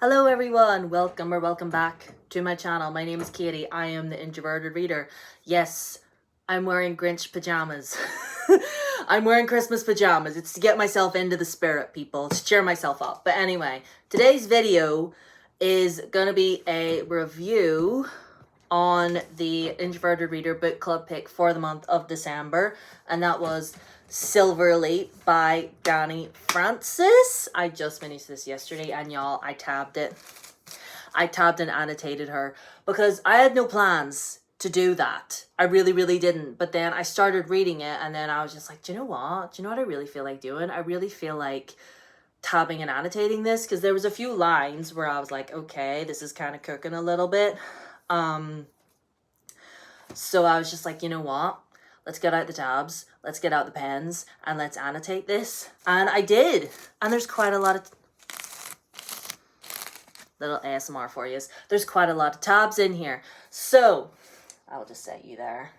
Hello everyone, welcome or welcome back to my channel. My name is Katie. I am the Introverted Reader. Yes, I'm wearing Grinch pajamas. I'm wearing Christmas pajamas. It's to get myself into the spirit, people, to cheer myself up. But anyway, today's video is gonna be a review on the Introverted Reader book club pick for the month of December, and that was Silver Elite by Dani Francis. I just finished this yesterday, and y'all, I tabbed it. I tabbed and annotated her because I had no plans to do that. I really didn't. But then I started reading it, and then I was just like, do you know what? Do you know what I really feel like doing? I really feel like tabbing and annotating this, because there was a few lines where I was like, okay, this is kind of cooking a little bit. So I was just like, you know what? Let's get out the tabs, let's get out the pens, and let's annotate this. And I did. And there's quite a lot of little ASMR for you. There's quite a lot of tabs in here. So I'll just set you there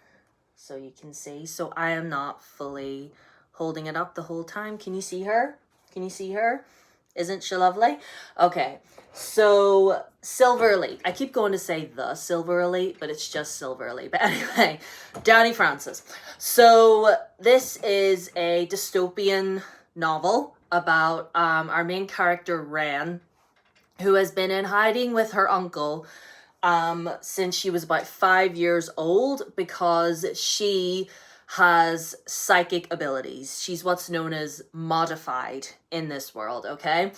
so you can see. So I am not fully holding it up the whole time. Can you see her? Can you see her? Isn't she lovely? Okay, so Silver Elite. I keep going to say the Silver Elite, but it's just Silver Elite. But anyway, Dani Francis. So this is a dystopian novel about our main character, Ren, who has been in hiding with her uncle since she was about 5 years old, because she has psychic abilities. She's what's known as modified in this world, okay?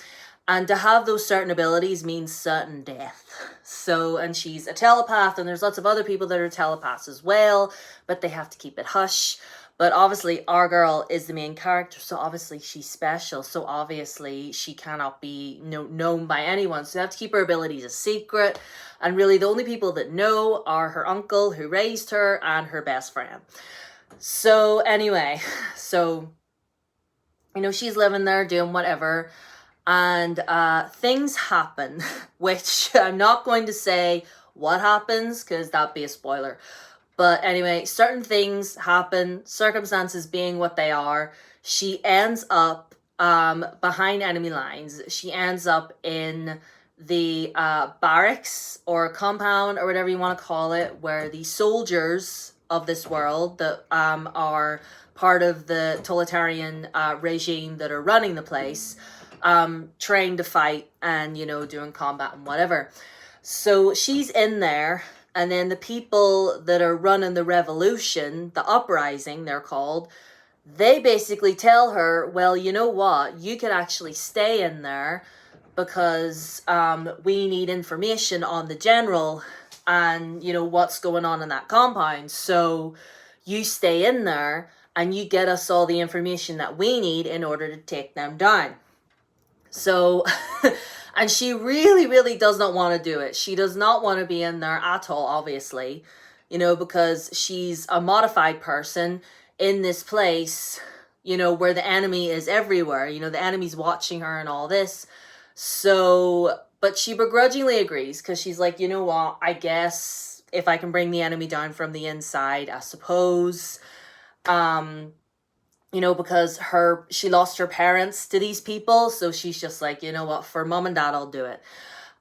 And to have those certain abilities means certain death. So, and she's a telepath, and there's lots of other people that are telepaths as well, but they have to keep it hush. But obviously our girl is the main character, so obviously she's special. So obviously she cannot be known by anyone. So they have to keep her abilities a secret. And really the only people that know are her uncle who raised her and her best friend. So anyway, so, you know, she's living there doing whatever, and things happen, which I'm not going to say what happens because that'd be a spoiler. But anyway, certain things happen, circumstances being what they are. She ends up behind enemy lines. She ends up in the barracks or compound or whatever you want to call it, where the soldiers of this world that are part of the totalitarian regime that are running the place trained to fight and, you know, doing combat and whatever. So she's in there, and then the people that are running the revolution, the uprising they're called, they basically tell her, well, you know what, you could actually stay in there because we need information on the general and, you know, what's going on in that compound. So you stay in there and you get us all the information that we need in order to take them down. So, and she really does not want to do it. She does not want to be in there at all, obviously, you know, because she's a modified person in this place, you know, where the enemy is everywhere. You know, the enemy's watching her and all this. So, but she begrudgingly agrees because she's like, you know what, I guess if I can bring the enemy down from the inside, I suppose. You know, because she lost her parents to these people, so she's just like, you know what, for mom and dad, I'll do it.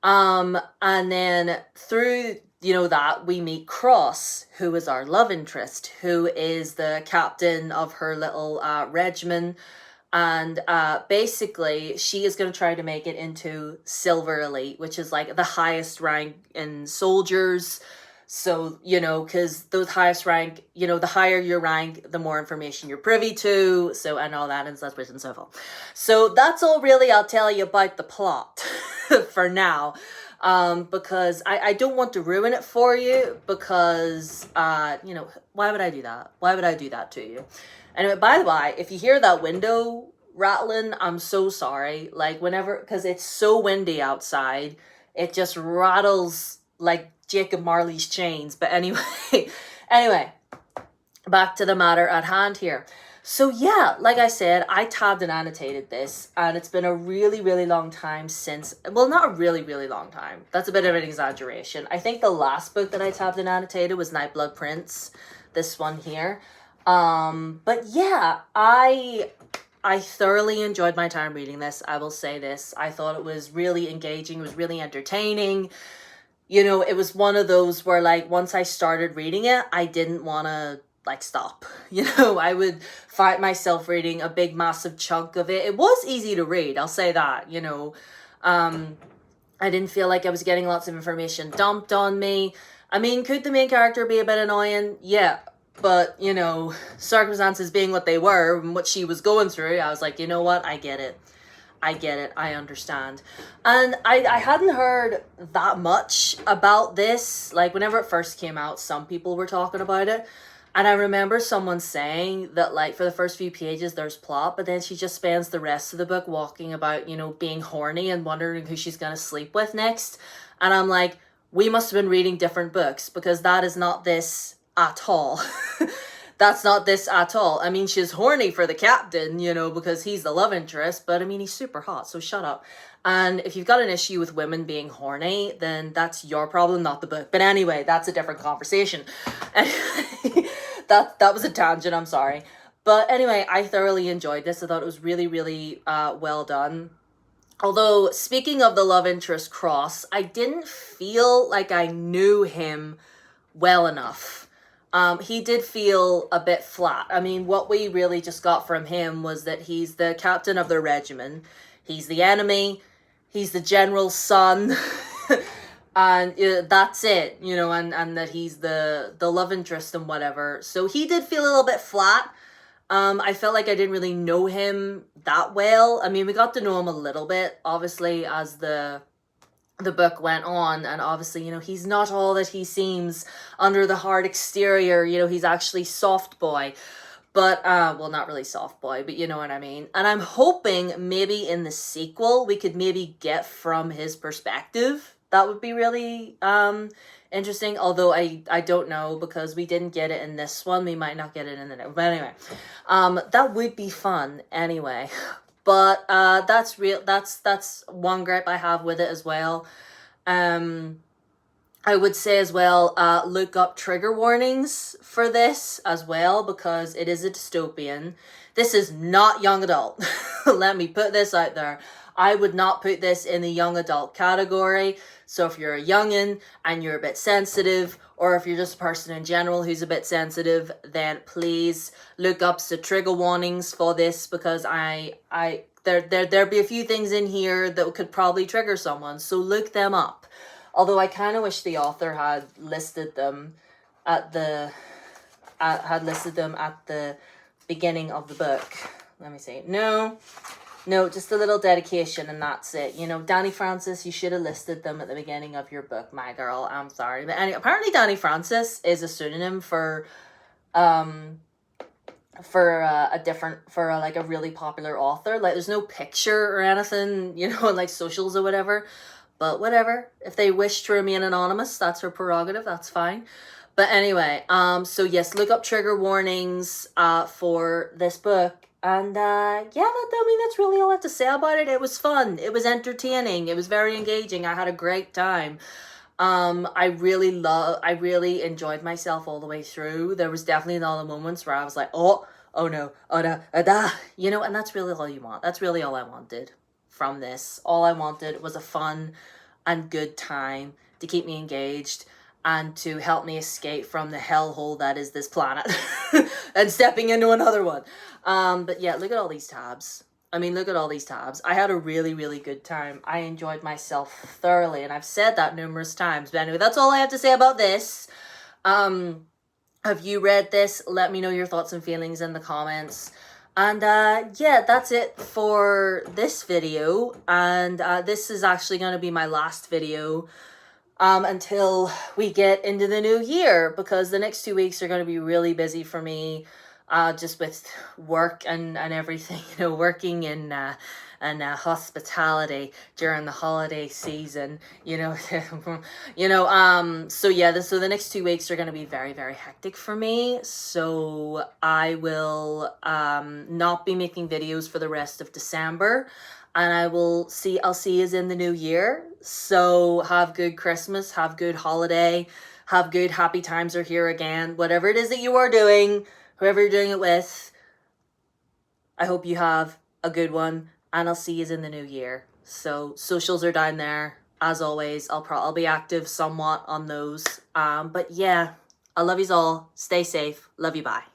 And then through, you know, that we meet Cross, who is our love interest, who is the captain of her little regiment. And basically she is going to try to make it into Silver Elite, which is like the highest rank in soldiers. So, you know, because those highest rank, you know, the higher your rank, the more information you're privy to. So, and all that, and so on and so forth. So that's all really I'll tell you about the plot for now. Because I don't want to ruin it for you, because, you know, why would I do that? Why would I do that to you? Anyway, by the way, if you hear that window rattling, I'm so sorry. Like, whenever, because it's so windy outside, it just rattles like Jacob Marley's chains. But anyway, back to the matter at hand here. So yeah, like I said, I tabbed and annotated this, and it's been a really long time since, well, not a really long time. That's a bit of an exaggeration. I think the last book that I tabbed and annotated was Nightblood Prince, this one here. But yeah, I I thoroughly enjoyed my time reading this. I will say this. I thought it was really engaging. It was really entertaining. You know, it was one of those where, like, once I started reading it, I didn't want to, like, stop. You know, I would find myself reading a big, massive chunk of it. It was easy to read, I'll say that, you know. I didn't feel like I was getting lots of information dumped on me. I mean, could the main character be a bit annoying? Yeah. But, you know, circumstances being what they were and what she was going through, I was like, you know what? I get it. I get it. I understand. And I hadn't heard that much about this. Like, whenever it first came out, some people were talking about it. And I remember someone saying that, like, for the first few pages, there's plot, but then she just spends the rest of the book walking about, you know, being horny and wondering who she's going to sleep with next. And I'm like, we must have been reading different books, because that is not this at all. That's not this at all. I mean, she's horny for the captain, you know, because he's the love interest, but I mean, he's super hot, so shut up. And if you've got an issue with women being horny, then that's your problem, not the book. But anyway, that's a different conversation. that was a tangent, I'm sorry. But anyway, I thoroughly enjoyed this. I thought it was really, really well done. Although, speaking of the love interest Cross, I didn't feel like I knew him well enough. He did feel a bit flat. I mean, what we really just got from him was that he's the captain of the regiment. He's the enemy. He's the general's son. And that's it, you know, and that he's the love interest and whatever. So he did feel a little bit flat. I felt like I didn't really know him that well. I mean, we got to know him a little bit, obviously, as the book went on, and obviously, you know, he's not all that he seems under the hard exterior. You know, he's actually soft boy, but well, not really soft boy, but you know what I mean. And I'm hoping maybe in the sequel we could maybe get from his perspective. That would be really interesting, although I don't know, because we didn't get it in this one. We might not get it in the next, but anyway, that would be fun anyway. But that's one gripe I have with it as well. I would say as well, look up trigger warnings for this as well, because it is a dystopian. This is not young adult. Let me put this out there. I would not put this in the young adult category. So if you're a youngin' and you're a bit sensitive, or if you're just a person in general who's a bit sensitive, then please look up the trigger warnings for this, because there'd be a few things in here that could probably trigger someone. So look them up. Although I kind of wish the author had listed them at the beginning of the book. Let me see. No, just a little dedication and that's it. You know, Dani Francis, you should have listed them at the beginning of your book, my girl. I'm sorry. But anyway, apparently Dani Francis is a pseudonym for a really popular author. Like, there's no picture or anything, you know, like socials or whatever. But whatever. If they wish to remain anonymous, that's her prerogative. That's fine. But anyway, so yes, look up trigger warnings for this book. And I mean, that's really all I have to say about it. It was fun. It was entertaining. It was very engaging. I had a great time. I really enjoyed myself all the way through. There was definitely all the moments where I was like, oh no, you know, and that's really all you want. That's really all I wanted from this. All I wanted was a fun and good time to keep me engaged and to help me escape from the hellhole that is this planet and stepping into another one. But yeah, look at all these tabs. I mean, look at all these tabs. I had a really, really good time. I enjoyed myself thoroughly, and I've said that numerous times. But anyway, that's all I have to say about this. Have you read this? Let me know your thoughts and feelings in the comments. And yeah, that's it for this video. And this is actually going to be my last video until we get into the new year, because the next 2 weeks are going to be really busy for me, just with work and everything, you know, working in hospitality during the holiday season, you know. So yeah, so the next 2 weeks are going to be very, very hectic for me. So I will not be making videos for the rest of December. And I'll see you in the new year. So have good Christmas, have good holiday, have good happy times are here again. Whatever it is that you are doing, whoever you're doing it with, I hope you have a good one, and I'll see you in the new year. So socials are down there as always. I'll be active somewhat on those. But yeah, I love yous all. Stay safe. Love you. Bye.